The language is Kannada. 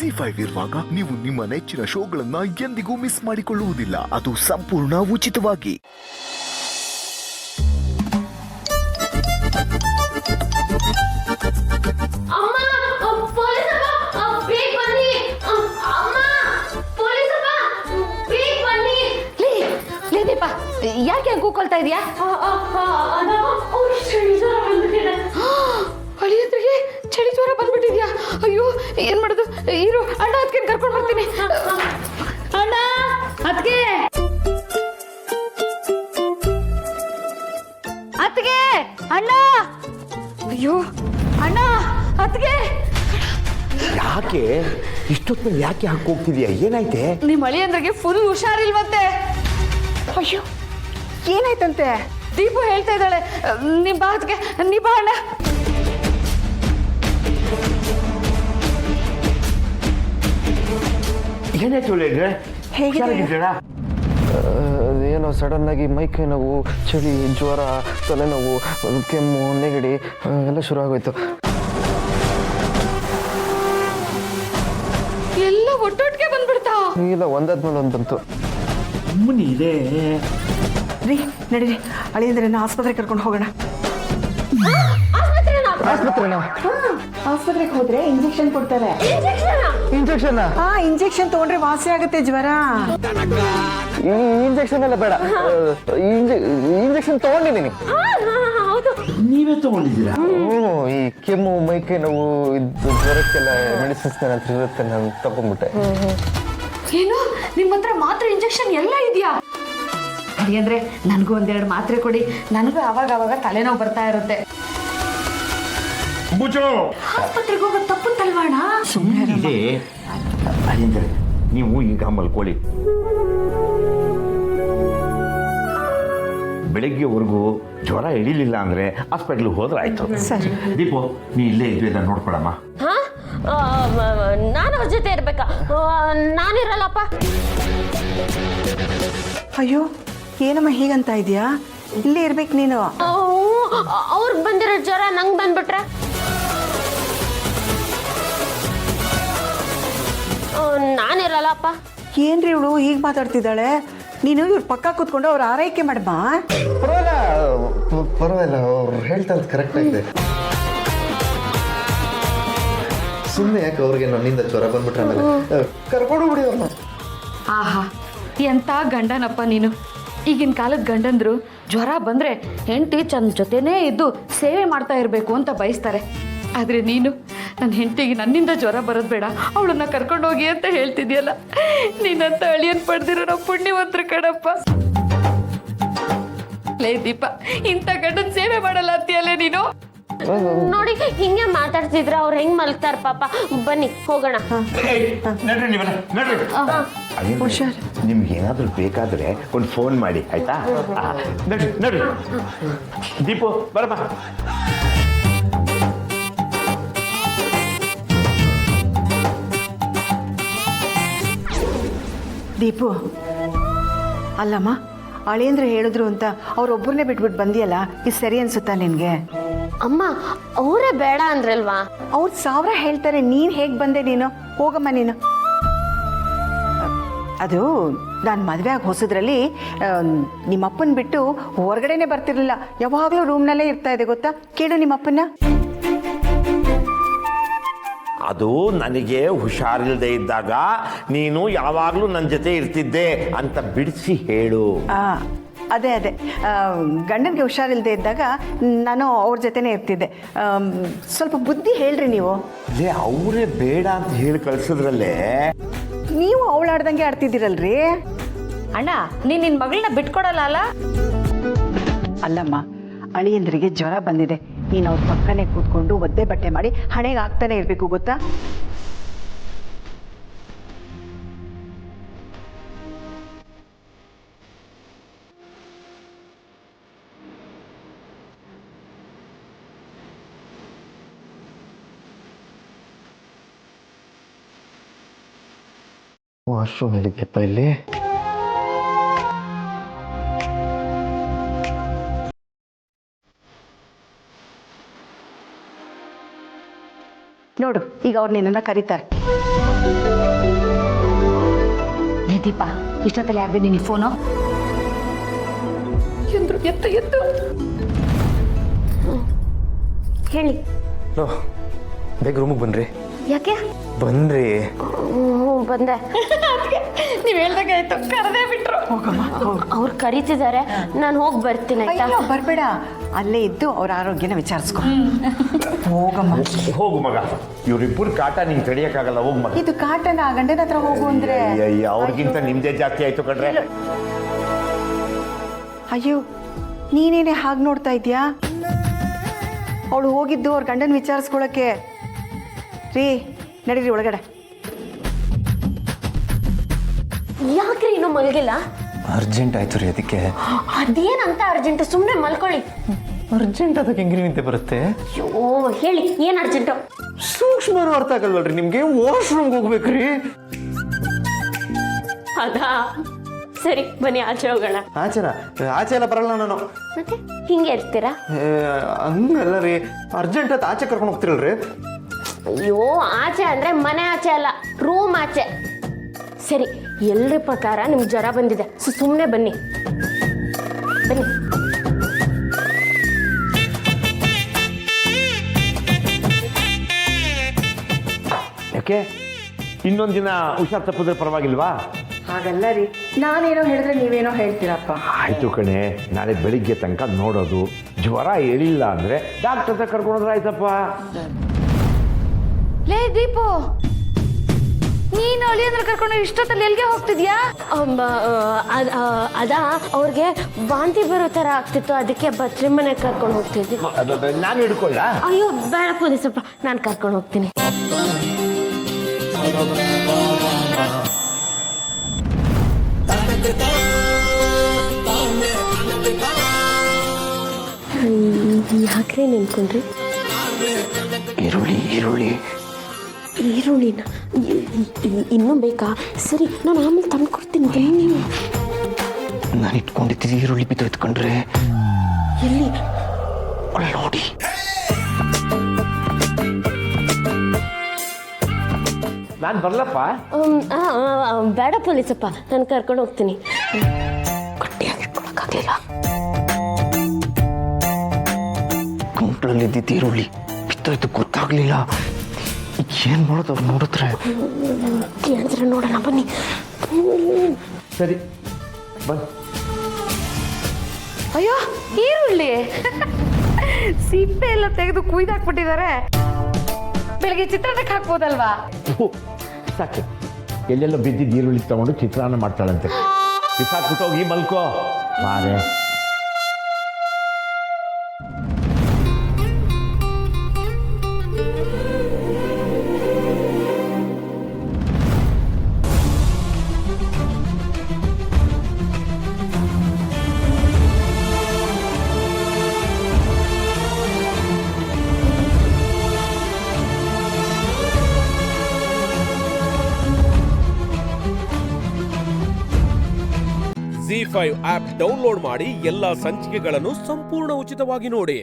ಜಿ5 ಇರುವಾಗ ನೀವು ನಿಮ್ಮ ನೆಚ್ಚಿನ ಶೋಗಳನ್ನ ಎಂದಿಗೂ ಮಿಸ್ ಮಾಡಿಕೊಳ್ಳುವುದಿಲ್ಲ. ಅದು ಸಂಪೂರ್ಣ ಉಚಿತವಾಗಿ. ಯಾಕೆ ಕೂಕೊಳ್ತಾ ಇದೀಯಾ? ಅಳಿಯದ್ರಿಗೆ ಚಳಿ ಜ್ವರ ಬಂದ್ಬಿಟ್ಟಿದ್ಯಾ? ಅಯ್ಯೋ ಏನ್ ಮಾಡುದು? ಇರು ಅಣ್ಣ ಅದಕ್ಕೆ ಕರ್ಕೊಂಡು ಬರ್ತೀನಿ. ಅಣ್ಣ ಅದಕ್ಕೆ ಅದಕ್ಕೆ ಅಣ್ಣ, ಅಯ್ಯೋ ಅಣ್ಣ ಅದಕ್ಕೆ. ಯಾಕೆ ಇಷ್ಟೊತ್ತಿನಲ್ಲಿ ಯಾಕೆ ಹಾಕೋಗ್ತಿದ್ಯಾ? ಏನಾಯ್ತೆ? ನಿಮ್ಮ ಅಳಿಯಂದ್ರಿಗೆ ಫುಲ್ ಹುಷಾರಿಲ್ವಂತೆ. ಅಯ್ಯೋ ಏನಾಯ್ತಂತೆ? ದೀಪು ಹೇಳ್ತಾ ಇದ್ದಾಳೆ. ನೀ ಬಾ ಅದಕ್ಕೆ, ನೀ ಬಾ ಅಣ್ಣ. ಏನಾಯ್ತು? ಹೇಗಿದ್ದೀರಾ? ಏನೋ ಸಡನ್ ಆಗಿ ಮೈಕೈ ನೋವು, ಚಳಿ, ಜ್ವರ, ತಲೆನೋವು, ಕೆಮ್ಮು, ನೆಗಡಿ ಎಲ್ಲ ಶುರು ಆಗೋಯ್ತು. ಎಲ್ಲ ಒಟ್ಟೊಟ್ಟಿಗೆ ಬಂದ್ಬಿಡ್ತಾ? ಇಲ್ಲ, ಒಂದಾದ್ಮೇಲೆ ಒಂದು ಬಂತು. ಇದೆ ರೀ ನಡೀರಿ, ಅಳಿಯಂದ್ರನ್ನ ಆಸ್ಪತ್ರೆಗೆ ಕರ್ಕೊಂಡು ಹೋಗೋಣ. ಆಸ್ಪತ್ರೆಗೆ ಹೋದ್ರೆ ಇಂಜೆಕ್ಷನ್ ಕೊಡ್ತಾರೆ. ಇಂಜೆಕ್ಷನ್? ಇಂಜೆಕ್ಷನ್ ತಗೊಂಡ್ರೆ ವಾಸಿ ಆಗುತ್ತೆ ಜ್ವರ. ಇಂಜೆಕ್ಷನ್ ಎಲ್ಲ ಬೇಡ, ಇಂಜೆಕ್ಷನ್ ತಗೊಂಡಿದ್ದೀನಿ. ನೀವೇ ತಗೊಂಡಿದ್ದೀರಾ? ಈ ಕೆಮ್ಮು, ಮೈಕೈ ನೋವು, ಇದು ಜ್ವರಕ್ಕೆಲ್ಲ ಮೆಡಿಸಿನ್ಸ್ ಇರುತ್ತೆ, ನಾನು ತಗೊಂಡ್ಬಿಟ್ಟೆ. ಏನು ನಿಮ್ಮ ಹತ್ರ ಮಾತ್ರೆ ಇಂಜೆಕ್ಷನ್ ಎಲ್ಲ ಇದೆಯಾ? ಅಂದ್ರೆ ನನಗೂ ಒಂದೆರಡು ಮಾತ್ರೆ ಕೊಡಿ, ನನಗೂ ಅವಾಗ ತಲೆನೋವು ಬರ್ತಾ ಇರುತ್ತೆ. ಆಸ್ಪತ್ರೆಗೆ ಹೋಗೋದು ತಪ್ಪುತ್ತಲ್ವಾಣ? ಸುಮ್ಮನೆ ಅಲ್ಲಿಂದ್ರೆ ನೀವು ಈಗ ಮಲ್ಕೊಳ್ಳಿ. ಬೆಳಗ್ಗೆವರೆಗೂ ಜ್ವರ ಇಳಿಲಿಲ್ಲ ಅಂದ್ರೆ ಹಾಸ್ಪಿಟ್ಲಿಗೆ ಹೋದ್ರೆ ಆಯ್ತು. ದೀಪು, ನೀ ಇಲ್ಲೇ ಇದ್ವಿ, ನಾನು ನೋಡ್ಕೊಳಮ್ಮ. ನಾನು ಅವ್ರ ಜೊತೆ ಇರ್ಬೇಕಾ? ನಾನಿರಲ್ಲಪ್ಪ. ಅಯ್ಯೋ ಏನಮ್ಮ ಹೀಗಂತ ಇದೆಯಾ? ಇಲ್ಲೇ ಇರ್ಬೇಕು ನೀನು. ಅವ್ರಿಗೆ ಬಂದಿರೋ ಜ್ವರ ನಂಗೆ ಬಂದ್ಬಿಟ್ರೆ ನಾನಿರಲ್ಲಪ್ಪ. ಏನ್ರಿ ಇವಳು ಹೀಗೆ ಮಾತಾಡ್ತಿದ್ದಾಳೆ? ನೀನು ಇವ್ರ ಪಕ್ಕ ಕೂತ್ಕೊಂಡು ಅವ್ರ ಆರೈಕೆ ಮಾಡಮ್ಮ. ಪರವಾಗಿಲ್ಲ, ಅವ್ರು ಹೇಳ್ತಾ ಇರೋದು ಕರೆಕ್ಟ್ ಆಗಿದೆ. ಸುಮ್ಮನೆ ಯಾಕೆ ಅವ್ರಿಗೆ ನನ್ನಿಂದ ಜ್ವರ ಬಂದ್ಬಿಟ್ರೆ ಆಮೇಲೆ ಕರ್ಕೊಂಡು ಬಿಡಿ ಅವ್ರನ್ನ. ಆಹಾ, ಎಂತ ಗಂಡನಪ್ಪ ನೀನು. ಈಗಿನ ಕಾಲದ ಗಂಡಂದ್ರು ಜ್ವರ ಬಂದ್ರೆ ಹೆಂಡತಿ ಚಂದ ಜೊತೆನೇ ಇದ್ದು ಸೇವೆ ಮಾಡ್ತಾ ಇರಬೇಕು ಅಂತ ಬಯಸ್ತಾರೆ. ಆದರೆ ನೀನು ನನ್ನ ಹೆಂಡತಿಗೆ ನನ್ನಿಂದ ಜ್ವರ ಬರೋದು ಬೇಡ, ಅವಳನ್ನ ಕರ್ಕೊಂಡೋಗಿ ಅಂತ ಹೇಳ್ತಿದ್ಯಲ್ಲ. ನೀನಂತ ಅಳಿಯನ್ ಪಡೆದಿರೋ ನಾವು ಪುಣ್ಯವಂತರು ಕಣಪ್ಪ. ಲೇ ದೀಪ, ಇಂಥ ಗಂಡನ ಸೇವೆ ಮಾಡಲ್ಲ ಅಂತೀಯಲ್ಲೇ ನೀನು? ನೋಡಿ ಹಿಂಗೆ ಮಾತಾಡ್ತಿದ್ರೆ ಅವ್ರು ಹೆಂಗ್ ಮಲ್ತಾರ ಪಾಪ. ಬನ್ನಿ ಹೋಗೋಣ. ನಿಮ್ಗೆ ಏನಾದ್ರೂ ಬೇಕಾದ್ರೆ ಒಂದು ಫೋನ್ ಮಾಡಿ, ಆಯ್ತಾ? ನಡ್ರಿ ದೀಪು, ಬರಮ್ಮ. ದೀಪು, ಅಲ್ಲಮ್ಮ, ಅಳಿಯಂದ್ರೆ ಹೇಳಿದ್ರು ಅಂತ ಅವ್ರೊಬ್ಬರನ್ನೇ ಬಿಟ್ಬಿಟ್ಟು ಬಂದಿಯಲ್ಲ, ಇದು ಸರಿ ಅನ್ಸುತ್ತಾ ನಿನ್ಗೆ? ಅಮ್ಮ, ಅವರೇ ಬೇಡ ಅಂದ್ರಲ್ವಾ? ಅವ್ರು 1000 ಹೇಳ್ತಾರೆ, ನೀನು ಹೇಗೆ ಬಂದೆ? ನೀನು ಹೋಗಮ್ಮ ನೀನು. ಅದು ನಾನು ಮದುವೆ ಆಗಿ ಹೊಸದ್ರಲ್ಲಿ ನಿಮ್ಮಪ್ಪನ ಬಿಟ್ಟು ಹೊರಗಡೆನೆ ಬರ್ತಿರ್ಲಿಲ್ಲ, ಯಾವಾಗಲೂ ರೂಮ್ನಲ್ಲೇ ಇರ್ತಾ ಇದೆ ಗೊತ್ತಾ? ಕೇಳು ನಿಮ್ಮಪ್ಪನ. ಅದು ನನಗೆ ಹುಷಾರಿಲ್ಲದೆ ಇದ್ದಾಗ ನೀನು ಯಾವಾಗಲೂ ನನ್ನ ಜೊತೆ ಇರ್ತಿದ್ದೆ ಅಂತ ಬಿಡಿಸಿ ಹೇಳು. ಅದೇ ಗಂಡನಿಗೆ ಹುಷಾರಿಲ್ಲದೆ ಇದ್ದಾಗ ನಾನು ಅವ್ರ ಜೊತೆನೇ ಇರ್ತಿದ್ದೆ. ಸ್ವಲ್ಪ ಬುದ್ಧಿ ಹೇಳ್ರಿ ನೀವು. ಅವರೇ ಬೇಡ ಅಂತ ಹೇಳಿ ಕಳ್ಸಿದ್ರಲ್ಲೇ ನೀವು ಅವಳಾಡ್ದಂಗೆ ಆಡ್ತಿದ್ದೀರಲ್ರಿ. ಅಣ್ಣ, ನೀನು ನಿನ್ನ ಮಗಳನ್ನ ಬಿಟ್ಕೊಡಲ್ಲ ಅಲ್ಲ? ಅಲ್ಲಮ್ಮ, ಅಳಿಯಂದ್ರಿಗೆ ಜ್ವರ ಬಂದಿದೆ, ನೀನು ಅವ್ರ ಪಕ್ಕನೇ ಕೂತ್ಕೊಂಡು ಒದ್ದೆ ಬಟ್ಟೆ ಮಾಡಿ ಹಣೆಗೆ ಹಾಕ್ತಾನೆ ಇರಬೇಕು ಗೊತ್ತಾ? ವಾಶ್ರೂಮ್ ಹೇಳಿದ್ದೆಪ್ಪ ಇಲ್ಲಿ. ನೋಡು, ಈಗ ಅವ್ರು ನಿನ್ನನ್ನು ಕರೀತಾರೆ. ಏ ದೀಪ ಇಷ್ಟೊತ್ತಲ್ಲಿ ಯಾರ್ದು ನಿನ್ನ ಫೋನು ಎಂದ್ರು ಎತ್ತು ಎತ್ತು ಹೇಳಿ. ಲೋ ಬೇಗ ರೂಮಿಗೆ ಬನ್ರಿ. ಯಾಕೆ? ಬನ್ರಿ. ಬಂದೆ. ನೀವ್ ಹೇಳ್ದಾಗ ಆಯ್ತು, ಕರೆದೇ ಬಿಟ್ರು. ಅವ್ರು ಕರೀತಿದ್ದಾರೆ, ನಾನು ಹೋಗಿ ಬರ್ತೀನಿ ಆಯ್ತಾ? ಅಯ್ಯೋ ಬರ್ಬೇಡ, ಅಲ್ಲೇ ಇದ್ದು ಅವ್ರ ಆರೋಗ್ಯನ ವಿಚಾರಿಸ್ಕೊ. ಹೋಗಮ್ಮ. ಹೋಗು ಮಗ, ಇವ್ರಿಬ್ಬರು ಕಾಟ ನೀನ್ ತಡಿಯಕ್ಕಾಗಲ್ಲ. ಹೋಗ್ ಮಗ. ಇದು ಕಾಟನ ಗಂಡನ ಹತ್ರ ಹೋಗು ಅಂದ್ರೆ ಅವ್ರಿಗಿಂತ ನಿಮ್ದೇ ಜಾಸ್ತಿ ಆಯ್ತು ಕಣ್ರೆ. ಅಯ್ಯೋ ನೀನೇನೆ ಹಾಗೆ ನೋಡ್ತಾ ಇದ್ಯಾ? ಅವಳು ಹೋಗಿದ್ದು ಅವ್ರ ಗಂಡನ ವಿಚಾರಿಸ್ಕೊಳಕ್ಕೆ. ರೀ ನಡೀರಿ ಒಳಗಡೆ. ಯಾಕ್ರಿ ಇನ್ನೂ ಮಲಗಿಲ್ಲ? ಅರ್ಜೆಂಟ್ ಆಯ್ತು ರೀ, ಅದಕ್ಕೆ. ಅದೇನಂತ ಅರ್ಜೆಂಟ್? ಸುಮ್ಮನೆ ಮಲ್ಕೊಳ್ಳಿ. ಅರ್ಜೆಂಟ್ ಅದಕ್ಕೆ ಹೆಂಗ್ರಿ ನಿಂತೆ ಬರುತ್ತೆ? ಅಯ್ಯೋ ಹೇಳಿ, ಏನು ಅರ್ಜೆಂಟು? ಸೂಕ್ಷ್ಮರು ಅರ್ಥ ಆಗಲ್ವಲ್ರಿ ನಿಮ್ಗೆ? ವಾಶ್ರೂಮ್ಗೆ ಹೋಗ್ಬೇಕ್ರಿ. ಅದಾ ಸರಿ, ಬನ್ನಿ ಆಚೆ ಹೋಗೋಣ. ಆಚೆ ಎಲ್ಲ ಬರಲ್ಲ ನಾನು. ಮತ್ತೆ ಹಿಂಗೆ ಇರ್ತೀರಾ? ಹಂಗಲ್ಲ ರೀ, ಅರ್ಜೆಂಟ್ ಆಯ್ತು ಆಚೆ ಕರ್ಕೊಂಡು ಹೋಗ್ತಿರಲ್ರಿ. ಅಯ್ಯೋ ಆಚೆ ಅಂದ್ರೆ ಮನೆ ಆಚೆ ಅಲ್ಲ, ರೂಮ್ ಆಚೆ. ಸರಿ, ಎಲ್ಲರ ಪ್ರಕಾರ ನಿಮ್ಗೆ ಜ್ವರ ಬಂದಿದೆ, ಸುಮ್ಮನೆ ಬನ್ನಿ ಬನ್ನಿ. ಯಾಕೆ ಇನ್ನೊಂದು ದಿನ ಹುಷಾರ್ ತಪ್ಪಿದ್ರೆ ಪರವಾಗಿಲ್ವಾ? ಹಾಗಲ್ಲ ರೀ, ನಾನೇನೋ ಹೇಳಿದ್ರೆ ನೀವೇನೋ ಹೇಳ್ತೀರಪ್ಪ. ಆಯ್ತು ಕಣೆ, ನಾಳೆ ಬೆಳಿಗ್ಗೆ ತನಕ ನೋಡೋದು. ಜ್ವರ ಹೇಳಿಲ್ಲ ಅಂದ್ರೆ ಡಾಕ್ಟರ್ ಹತ್ರ ಕರ್ಕೊಂಡ್ರೆ ಆಯ್ತಪ್ಪ. ಲೇ ದೀಪು, ನೀನು ಅಳಿ ಅಂದ್ರೆ ಕರ್ಕೊಂಡು ಇಷ್ಟೊತ್ತಲ್ಲಿ ಎಲ್ಲಿಗೆ ಹೋಗ್ತಿದ್ಯಾ? ಅದಾ ಅವ್ರಿಗೆ ವಾಂತಿ ಬರೋ ಥರ ಆಗ್ತಿತ್ತು, ಅದಕ್ಕೆ ಬಚ್ರಿ ಮನೆಗೆ ಕರ್ಕೊಂಡು ಹೋಗ್ತಿದ್ದೆ. ನಾನು ಹಿಡ್ಕೊಳ್ಳ? ಅಯ್ಯೋ ಬೇಡ ಪೊಲೀಸಪ್ಪ, ನಾನು ಕರ್ಕೊಂಡು ಹೋಗ್ತೀನಿ. ಯಾಕ್ರಿ ನಿಂತ್ಕೊಂಡ್ರಿ? ಈರುಳ್ಳಿ ಈರುಳ್ಳಿ ಈರುಳ್ಳಿನ ಇನ್ನೂ ಬೇಕಾ? ಸರಿ, ನಾನು ಆಮೇಲೆ ತಂದು ಕೊಡ್ತೀನಿ. ನೀವು ನಾನು ಇಟ್ಕೊಂಡಿದ್ದೀನಿ ಈರುಳ್ಳಿ ಬಿದ್ದೋಯ್ತ್ಕೊಂಡ್ರೆ. ಎಲ್ಲಿ? ಅಲ್ಲಿ ನೋಡಿ. ನಾನು ಬರ್ಲಪ್ಪ? ಬೇಡ ಪೊಲೀಸಪ್ಪ, ನಾನು ಕರ್ಕೊಂಡು ಹೋಗ್ತೀನಿ. ಗಟ್ಟಿಯಾಗಿ ಇಟ್ಕೊಳಕ್ಕಾಗಲಿಲ್ಲ. ಕಂಪ್ಲಲ್ಲಿ ಇದ್ದಿದ್ದು ಈರುಳ್ಳಿ ಬಿತ್ತೋಯ್ತು, ಗೊತ್ತಾಗ್ಲಿಲ್ಲ. ಏನ್ ಮಾಡೋದು ಅವ್ರು ನೋಡಿದ್ರೆ? ಕೇಳಿದ್ರೆ ನೋಡೋಣ ಬನ್ನಿ. ಸರಿ ಬನ್ನಿ. ಅಯ್ಯೋ ಈರುಳ್ಳಿ ಸಿಪ್ಪೆ ಎಲ್ಲ ತೆಗೆದು ಕುಯ್ದಾಕ್ಬಿಟ್ಟಿದ್ದಾರೆ. ಬೆಳಗ್ಗೆ ಚಿತ್ರಾನ್ನಕ್ಕೆ ಹಾಕ್ಬೋದಲ್ವಾ? ಸಾಕು, ಎಲ್ಲೆಲ್ಲ ಬಿದ್ದಿದ್ದು ಈರುಳ್ಳಿ ತಗೊಂಡು ಚಿತ್ರಾನ್ನ ಮಾಡ್ತಾಳಂತೆ. ಬಿಸಾಕ್ಬಿಟ್ಟು ಹೋಗಿ ಮಲ್ಕೋ ಮಾರೆ. ZEE5 ಆಪ್ ಡೌನ್ಲೋಡ್ ಮಾಡಿ ಎಲ್ಲಾ ಸಂಚಿಕೆಗಳನ್ನು ಸಂಪೂರ್ಣ ಉಚಿತವಾಗಿ ನೋಡಿ.